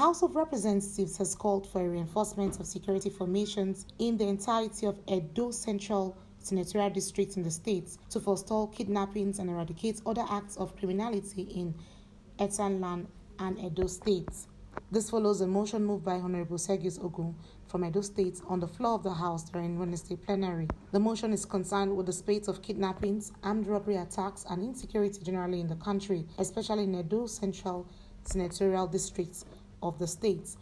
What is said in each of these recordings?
House of Representatives has called for a reinforcement of security formations in the entirety of Edo Central Senatorial District in the state to forestall kidnappings and eradicate other acts of criminality in Etanland and Edo states. This follows a motion moved by Honorable Sergius Ogun from Edo State on the floor of the House during Wednesday plenary. The motion is concerned with the spate of kidnappings, armed robbery attacks, and insecurity generally in the country, especially in Edo Central Senatorial District of the state,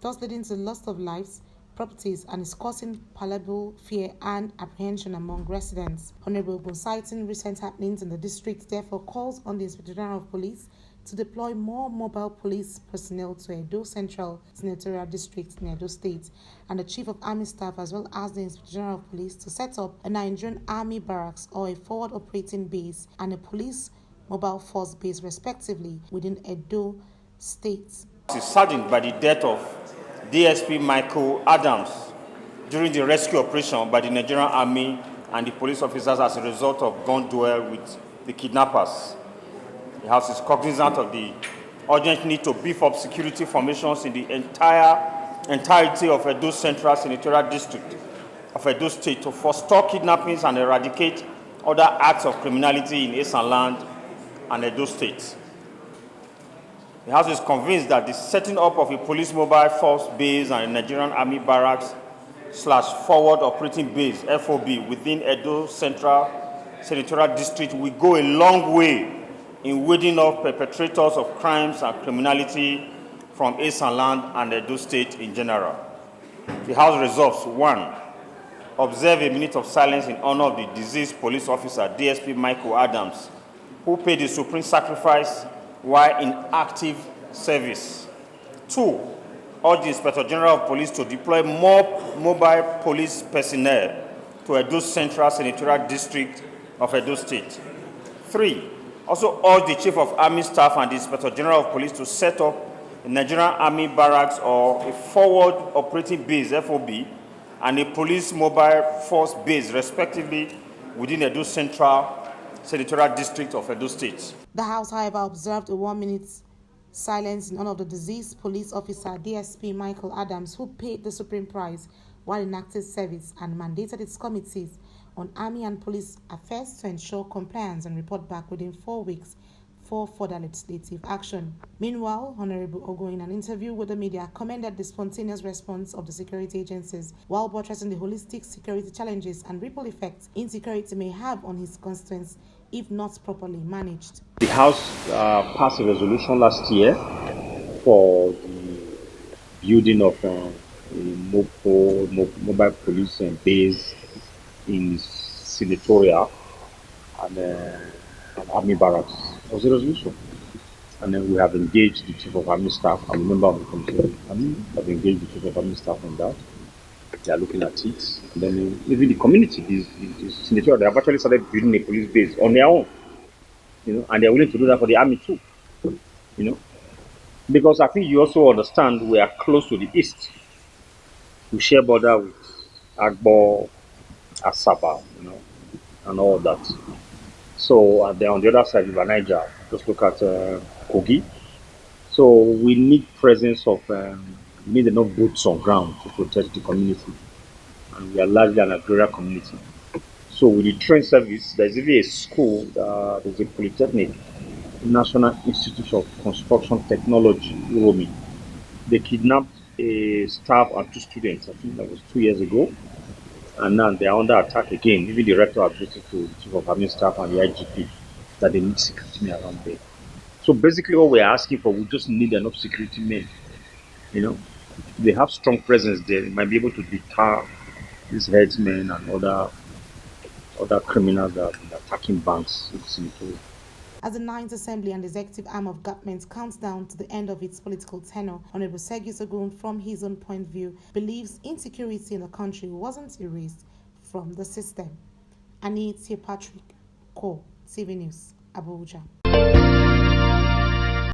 thus leading to the loss of lives, properties, and is causing palpable fear and apprehension among residents. Honorable Ogun, citing recent happenings in the district, therefore calls on the Inspector General of Police to deploy more mobile police personnel to Edo Central Senatorial District in Edo State, and the Chief of Army Staff as well as the Inspector General of Police to set up a Nigerian Army barracks or a forward operating base and a police mobile force base respectively within Edo State. Is saddened by the death of DSP Michael Adams during the rescue operation by the Nigerian Army and the police officers as a result of gun duel with the kidnappers. The House is cognizant of the urgent need to beef up security formations in the entirety of Edo Central Senatorial District of Edo State to forestall kidnappings and eradicate other acts of criminality in Esanland and Edo State. The House is convinced that the setting up of a police mobile force base and a Nigerian Army barracks / forward operating base (FOB) within Edo Central Senatorial District will go a long way in weeding off perpetrators of crimes and criminality from Esanland and Edo State in general. The House resolves: 1. Observe a minute of silence in honor of the deceased police officer, DSP Michael Adams, who paid the supreme sacrifice while in active service. 2. Urge the Inspector General of Police to deploy more mobile police personnel to Edo Central Senatorial District of Edo State. 3. Also urge the Chief of Army Staff and the Inspector General of Police to set up a Nigerian Army barracks or a forward operating base (FOB) and a police mobile force base, respectively, within Edo Central Senatorial District of Edo State. The House, however, observed a 1-minute silence in honor of the deceased police officer, DSP Michael Adams, who paid the supreme price while in active service, and mandated its committees on Army and Police Affairs to ensure compliance and report back within 4 weeks for further legislative action. Meanwhile, Honorable Ogun, in an interview with the media, commended the spontaneous response of the security agencies while buttressing the holistic security challenges and ripple effects insecurity may have on his constituents if not properly managed. The House passed a resolution last year for the building of a mobile police base in Senatorial and an Army barracks. It was a resolution. And then we have engaged the Chief of Army Staff. I'm a member of the Committee of Army. We have engaged the Chief of Army Staff on that. They are looking at it. And then even the community, the Senatorial, they have actually started building a police base on their own. And they're willing to do that for the Army too. Because I think you also understand we are close to the east. We share border with Agbo, Asaba, and all that. So they're on the other side of Niger. Just look at Kogi. So we need presence of, we need enough boots on ground to protect the community. And we are largely an agrarian community. So with the train service, there's even a school, there's a polytechnic, National Institute of Construction Technology, Uromi. They kidnapped a staff and 2 students, I think that was 2 years ago. And now they are under attack again. Even the rector has written to the Chief of Army Staff and the IGP that they need security men around there. So basically what we're asking for, we just need enough security men. They have strong presence there. They might be able to deter these headsmen and other criminals that are attacking banks in Senatorial. As the 9th Assembly and executive arm of government counts down to the end of its political tenure, Honorable Sergius Ogun, from his own point of view, believes insecurity in the country wasn't erased from the system. Anita Patrick, Co, TV News, Abuja.